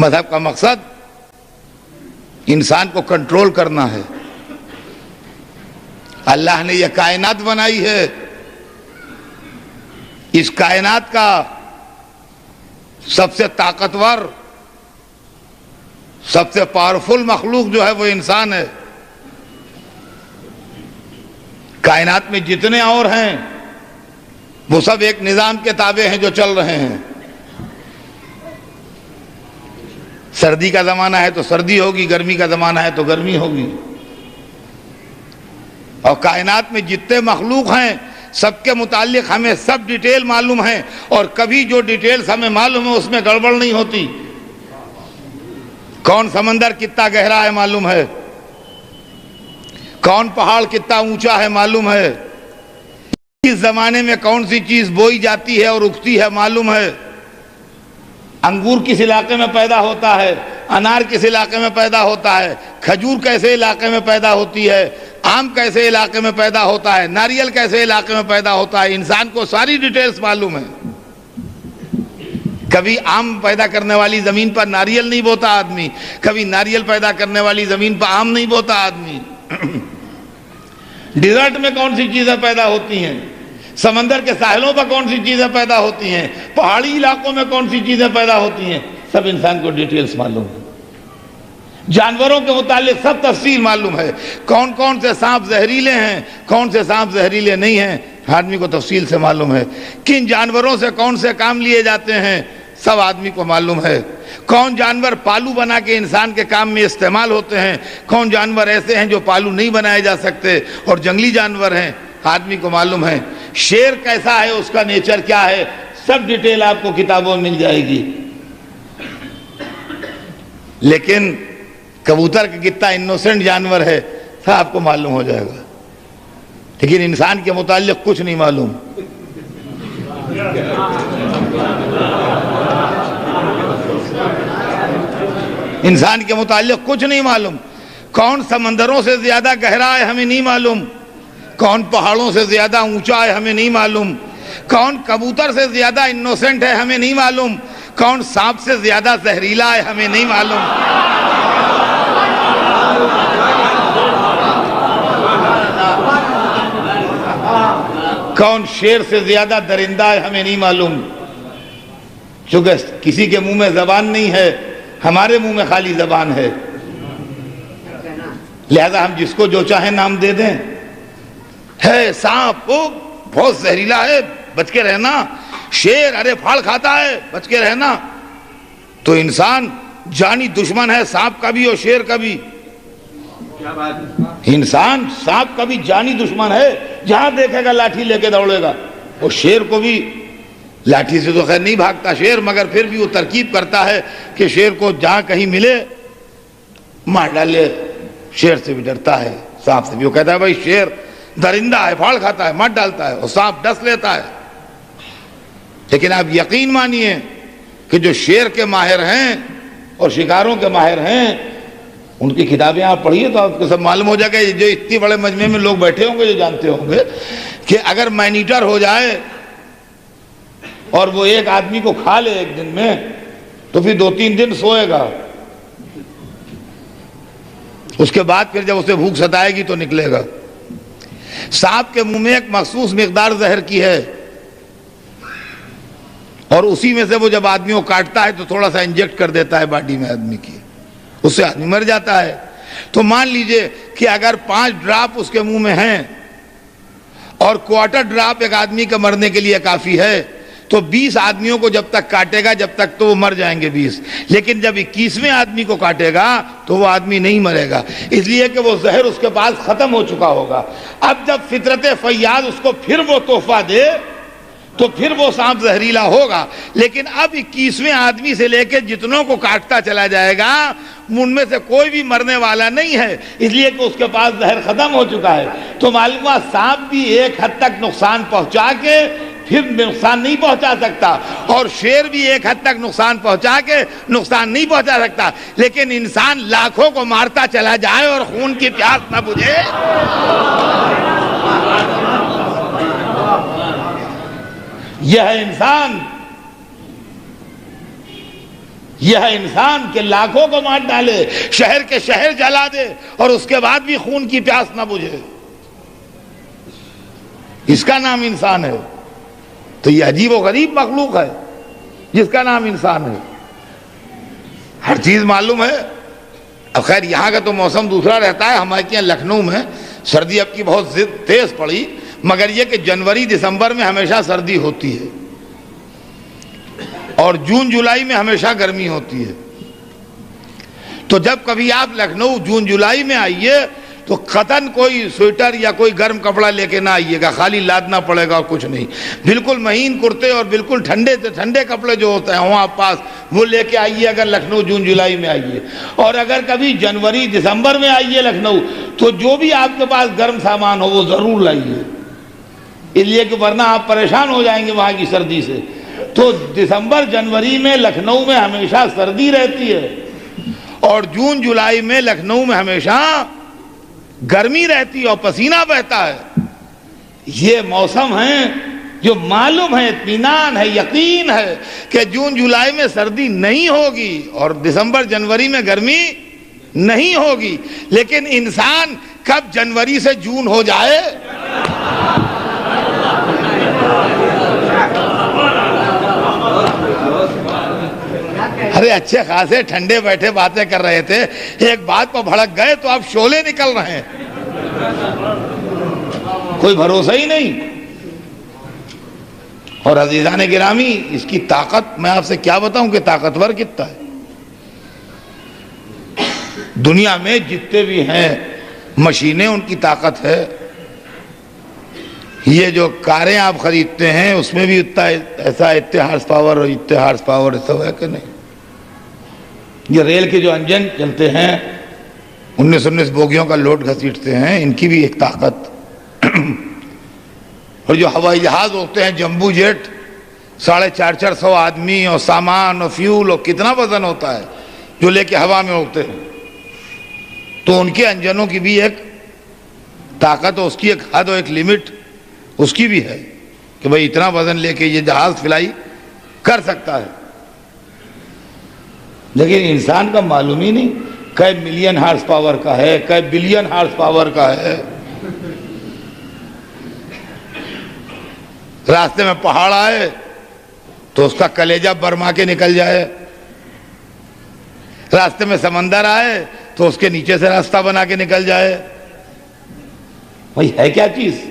مذہب کا مقصد انسان کو کنٹرول کرنا ہے۔ اللہ نے یہ کائنات بنائی ہے، اس کائنات کا سب سے طاقتور، سب سے پاورفل مخلوق جو ہے وہ انسان ہے۔ کائنات میں جتنے اور ہیں وہ سب ایک نظام کے تابع ہیں جو چل رہے ہیں۔ سردی کا زمانہ ہے تو سردی ہوگی، گرمی کا زمانہ ہے تو گرمی ہوگی۔ اور کائنات میں جتنے مخلوق ہیں سب کے متعلق ہمیں سب ڈیٹیل معلوم ہے، اور کبھی جو ڈیٹیلز ہمیں معلوم ہے اس میں گڑبڑ نہیں ہوتی۔ کون سمندر کتنا گہرا ہے معلوم ہے، کون پہاڑ کتنا اونچا ہے معلوم ہے، کس زمانے میں کون سی چیز بوئی جاتی ہے اور اگتی ہے معلوم ہے، انگور کس علاقے میں پیدا ہوتا ہے، انار کس علاقے میں پیدا ہوتا ہے، کھجور کیسے علاقے میں پیدا ہوتی ہے، آم کیسے علاقے میں پیدا ہوتا ہے، ناریل کیسے علاقے میں پیدا ہوتا ہے۔ انسان کو ساری ڈیٹیلز معلوم ہے۔ کبھی آم پیدا کرنے والی زمین پر ناریل نہیں بوتا آدمی، کبھی ناریل پیدا کرنے والی زمین پر آم نہیں بوتا آدمی۔ ڈیزرٹ میں کون سی چیزیں پیدا ہوتی ہیں، سمندر کے ساحلوں پر کون سی چیزیں پیدا ہوتی ہیں، پہاڑی علاقوں میں کون سی چیزیں پیدا ہوتی ہیں، سب انسان کو ڈیٹیلز معلوم ہے۔ جانوروں کے متعلق سب تفصیل معلوم ہے، کون کون سے سانپ زہریلے ہیں، کون سے سانپ زہریلے نہیں ہیں، آدمی کو تفصیل سے معلوم ہے۔ کن جانوروں سے کون سے کام لیے جاتے ہیں، سب آدمی کو معلوم ہے۔ کون جانور پالو بنا کے انسان کے کام میں استعمال ہوتے ہیں، کون جانور ایسے ہیں جو پالو نہیں بنائے جا سکتے اور جنگلی جانور ہیں، آدمی کو معلوم ہے۔ شیر کیسا ہے، اس کا نیچر کیا ہے، سب ڈیٹیل آپ کو کتابوں میں مل جائے گی۔ لیکن کبوتر کا کتنا انوسنٹ جانور ہے سب آپ کو معلوم ہو جائے گا، لیکن انسان کے متعلق کچھ نہیں معلوم۔ انسان کے متعلق کچھ نہیں معلوم۔ کون سمندروں سے زیادہ گہرا ہے ہمیں نہیں معلوم، کون پہاڑوں سے زیادہ اونچا ہے ہمیں نہیں معلوم، کون کبوتر سے زیادہ انوسنٹ ہے ہمیں نہیں معلوم، کون سانپ سے زیادہ زہریلا ہے ہمیں نہیں معلوم، کون شیر سے زیادہ درندہ ہے ہمیں نہیں معلوم۔ چونکہ کسی کے منہ میں زبان نہیں ہے، ہمارے منہ میں خالی زبان ہے، لہذا ہم جس کو جو چاہیں نام دے دیں۔ ہے سانپ، وہ بہت زہریلا ہے، بچ کے رہنا۔ شیر، ارے پھاڑ کھاتا ہے، بچ کے رہنا۔ تو انسان جانی دشمن ہے سانپ کا بھی اور شیر کا بھی۔ انسان سانپ کا بھی جانی دشمن ہے، جہاں دیکھے گا لاٹھی لے کے دوڑے گا۔ اور شیر کو بھی لاٹھی سے تو خیر نہیں بھاگتا شیر، مگر پھر بھی وہ ترکیب کرتا ہے کہ شیر کو جہاں کہیں ملے مار ڈالے۔ شیر سے بھی ڈرتا ہے، سانپ سے بھی۔ وہ کہتا ہے بھائی شیر درندہ ہے، پھاڑ کھاتا ہے، مار ڈالتا ہے، اور سانپ ڈس لیتا ہے۔ لیکن آپ یقین مانیے کہ جو شیر کے ماہر ہیں اور شکاروں کے ماہر ہیں، ان کی کتابیں آپ پڑھیے تو آپ کو سب معلوم ہو جائے گا۔ جو اتنی بڑے مجمع میں لوگ بیٹھے ہوں گے جو جانتے ہوں گے کہ اگر مانیٹر ہو جائے اور وہ ایک آدمی کو کھا لے ایک دن میں تو پھر 2-3 دن سوئے گا، اس کے بعد پھر جب اسے بھوک ستائے گی تو نکلے گا۔ سانپ کے منہ میں ایک مخصوص مقدار زہر کی ہے، اور اسی میں سے وہ جب آدمی کو کاٹتا ہے تو تھوڑا سا انجیکٹ کر دیتا ہے باڈی میں آدمی کی، اس سے آدمی مر جاتا ہے۔ تو مان لیجئے کہ اگر 5 ڈراپ اس کے منہ میں ہیں اور 1/4 ڈراپ ایک آدمی کے مرنے کے لیے کافی ہے، تو 20 آدمیوں کو جب تک کاٹے گا جب تک تو وہ مر جائیں گے 20، لیکن جب 21ویں آدمی کو کاٹے گا تو وہ آدمی نہیں مرے گا، اس لیے کہ وہ زہر اس کے پاس ختم ہو چکا ہوگا۔ اب جب فطرت فیاض اس کو پھر وہ تحفہ دے تو پھر وہ سانپ زہریلا ہوگا، لیکن اب 21ویں آدمی سے لے کے جتنوں کو کاٹتا چلا جائے گا ان میں سے کوئی بھی مرنے والا نہیں ہے، اس لیے کہ اس کے پاس زہر ختم ہو چکا ہے۔ تو معلوم ہوا سانپ بھی ایک حد تک نقصان پہنچا کے پھر نقصان نہیں پہنچا سکتا، اور شیر بھی ایک حد تک نقصان پہنچا کے نقصان نہیں پہنچا سکتا، لیکن انسان لاکھوں کو مارتا چلا جائے اور خون کی پیاس نہ بجھے، یہ ہے انسان، یہ ہے انسان کہ لاکھوں کو مار ڈالے، شہر کے شہر جلا دے اور اس کے بعد بھی خون کی پیاس نہ بجھے، اس کا نام انسان ہے۔ تو یہ عجیب و غریب مخلوق ہے جس کا نام انسان ہے، ہر چیز معلوم ہے۔ اب خیر یہاں کا تو موسم دوسرا رہتا ہے، ہمارے یہاں لکھنؤ میں سردی اب کی بہت تیز پڑی، مگر یہ کہ جنوری دسمبر میں ہمیشہ سردی ہوتی ہے اور جون جولائی میں ہمیشہ گرمی ہوتی ہے۔ تو جب کبھی آپ لکھنؤ جون جولائی میں آئیے تو قطعاً کوئی سویٹر یا کوئی گرم کپڑا لے کے نہ آئیے گا، خالی لادنا پڑے گا اور کچھ نہیں، بالکل مہین کرتے اور بالکل ٹھنڈے سے ٹھنڈے کپڑے جو ہوتے ہیں وہاں پاس وہ لے کے آئیے اگر لکھنؤ جون جولائی میں آئیے۔ اور اگر کبھی جنوری دسمبر میں آئیے لکھنؤ تو جو بھی آپ کے پاس گرم سامان ہو وہ ضرور لائیے، اس لیے کہ ورنہ آپ پریشان ہو جائیں گے وہاں کی سردی سے۔ تو دسمبر جنوری میں لکھنؤ میں ہمیشہ سردی رہتی ہے اور جون جولائی میں لکھنؤ میں ہمیشہ گرمی رہتی ہے اور پسینہ بہتا ہے۔ یہ موسم ہیں جو معلوم ہے، اطمینان ہے، یقین ہے کہ جون جولائی میں سردی نہیں ہوگی اور دسمبر جنوری میں گرمی نہیں ہوگی، لیکن انسان کب جنوری سے جون ہو جائے ارے اچھے خاصے ٹھنڈے بیٹھے باتیں کر رہے تھے، ایک بات پر بھڑک گئے تو اب شعلے نکل رہے ہیں، کوئی بھروسہ ہی نہیں۔ اور عزیزان گرامی اس کی طاقت میں آپ سے کیا بتاؤں کہ طاقتور کتنا ہے۔ دنیا میں جتنے بھی ہیں مشینیں ان کی طاقت ہے، یہ جو کاریں آپ خریدتے ہیں اس میں بھی اتنا ایسا اتنے ہارس پاور اور اتنے ہارس پاور ایسا ہے کہ نہیں۔ یہ ریل کے جو انجن چلتے ہیں 19 بوگیوں کا لوڈ گھسیٹتے ہیں، ان کی بھی ایک طاقت۔ اور جو ہوائی جہاز ہوتے ہیں جمبو جیٹ 450 آدمی اور سامان اور فیول اور کتنا وزن ہوتا ہے جو لے کے ہوا میں اڑتے ہیں، تو ان کے انجنوں کی بھی ایک طاقت اور اس کی ایک حد اور ایک لمٹ اس کی بھی ہے کہ بھئی اتنا وزن لے کے یہ جہاز فلائی کر سکتا ہے۔ لیکن انسان کا معلوم ہی نہیں کئی ملین ہارس پاور کا ہے، کئی بلین ہارس پاور کا ہے۔ راستے میں پہاڑ آئے تو اس کا کلیجہ برما کے نکل جائے، راستے میں سمندر آئے تو اس کے نیچے سے راستہ بنا کے نکل جائے۔ بھائی ہے کیا چیز؟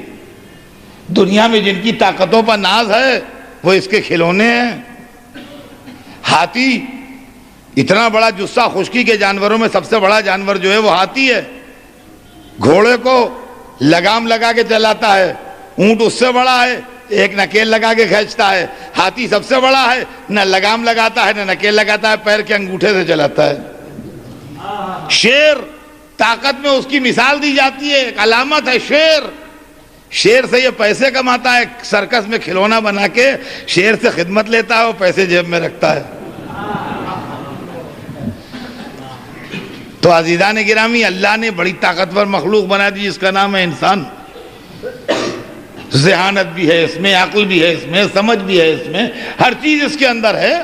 دنیا میں جن کی طاقتوں پر ناز ہے وہ اس کے کھلونے ہیں۔ ہاتھی اتنا بڑا جثہ، خشکی کے جانوروں میں سب سے بڑا جانور جو ہے وہ ہاتھی ہے، گھوڑے کو لگام لگا کے چلاتا ہے، اونٹ اس سے بڑا ہے، ایک نکیل لگا کے کھینچتا ہے۔ ہاتھی سب سے بڑا ہے، نہ لگام لگاتا ہے نہ نکیل لگاتا ہے، پیر کے انگوٹھے سے چلاتا ہے۔ شیر طاقت میں اس کی مثال دی جاتی ہے، ایک علامت ہے شیر۔ شیر سے یہ پیسے کماتا ہے، سرکس میں کھلونا بنا کے شیر سے خدمت لیتا ہے اور پیسے جیب میں رکھتا ہے۔ تو عزیزان گرامی اللہ نے بڑی طاقتور مخلوق بنا دی جس کا نام ہے انسان۔ ذہانت بھی ہے اس میں، عقل بھی ہے اس میں، سمجھ بھی ہے اس میں، ہر چیز اس کے اندر ہے،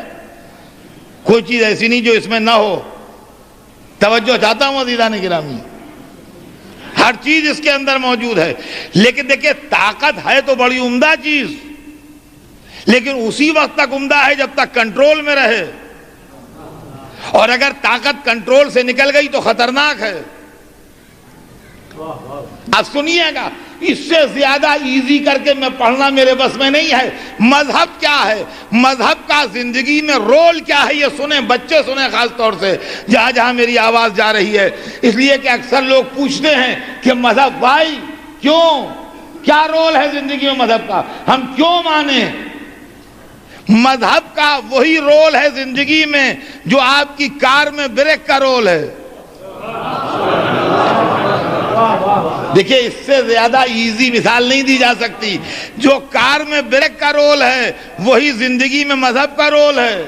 کوئی چیز ایسی نہیں جو اس میں نہ ہو۔ توجہ چاہتا ہوں عزیزان گرامی، ہر چیز اس کے اندر موجود ہے۔ لیکن دیکھیں طاقت ہے تو بڑی عمدہ چیز، لیکن اسی وقت تک عمدہ ہے جب تک کنٹرول میں رہے، اور اگر طاقت کنٹرول سے نکل گئی تو خطرناک ہے۔ اب سنیے گا، اس سے زیادہ ایزی کر کے میں پڑھنا میرے بس میں نہیں ہے۔ مذہب کیا ہے، مذہب کا زندگی میں رول کیا ہے، یہ سنیں بچے، سنیں خاص طور سے جہاں جہاں میری آواز جا رہی ہے، اس لیے کہ اکثر لوگ پوچھتے ہیں کہ مذہب وائی کیوں، کیا رول ہے زندگی میں مذہب کا، ہم کیوں مانیں۔ مذہب کا وہی رول ہے زندگی میں جو آپ کی کار میں بریک کا رول ہے۔ دیکھیں اس سے زیادہ ایزی مثال نہیں دی جا سکتی۔ جو کار میں بریک کا رول ہے وہی زندگی میں مذہب کا رول ہے۔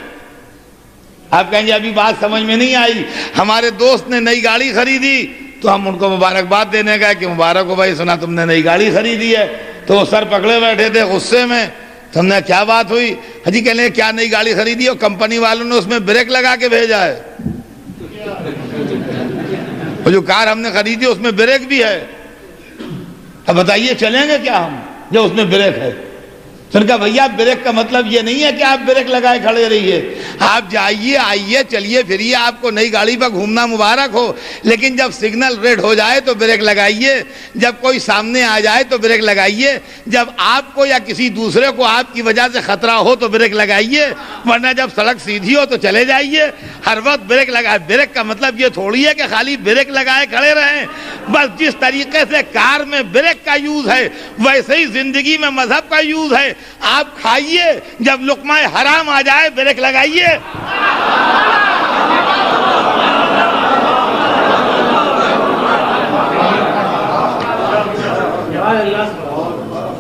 آپ کہیں گے ابھی بات سمجھ میں نہیں آئی، ہمارے دوست نے نئی گاڑی خریدی تو ہم ان کو مبارکباد دینے گئے کہ مبارک ہو بھائی، سنا تم نے نئی گاڑی خریدی ہے، تو وہ سر پکڑے بیٹھے تھے غصے میں، تو ہم نے کیا بات ہوئی؟ حجی کہنے کیا نئی گاڑی خریدی اور کمپنی والوں نے اس میں بریک لگا کے بھیجا ہے، وہ جو کار ہم نے خریدی اس میں بریک بھی ہے، اب بتائیے چلیں گے کیا ہم جو اس میں بریک ہے؟ تو نے کہا بھیا بریک کا مطلب یہ نہیں ہے کہ آپ بریک لگائے کھڑے رہیے، آپ جائیے آئیے چلیے پھریے، آپ کو نئی گاڑی پر گھومنا مبارک ہو، لیکن جب سگنل ریڈ ہو جائے تو بریک لگائیے، جب کوئی سامنے آ جائے تو بریک لگائیے، جب آپ کو یا کسی دوسرے کو آپ کی وجہ سے خطرہ ہو تو بریک لگائیے، ورنہ جب سڑک سیدھی ہو تو چلے جائیے، ہر وقت بریک لگائے۔ بریک کا مطلب یہ تھوڑی ہے کہ خالی بریک لگائے کھڑے رہیں، بس جس طریقے سے کار میں بریک کا یوز ہے ویسے ہی زندگی میں مذہب کا یوز ہے۔ آپ کھائیے، جب لقمہ حرام آ جائے بریک لگائیے۔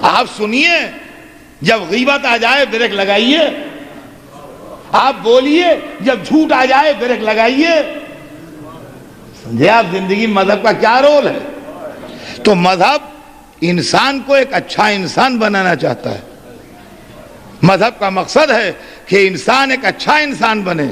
آپ سنیے، جب غیبت آ جائے بریک لگائیے، آپ بولیے، جب جھوٹ آ جائے بریک لگائیے۔ سمجھے آپ زندگی میں مذہب کا کیا رول ہے؟ تو مذہب انسان کو ایک اچھا انسان بنانا چاہتا ہے، مذہب کا مقصد ہے کہ انسان ایک اچھا انسان بنے۔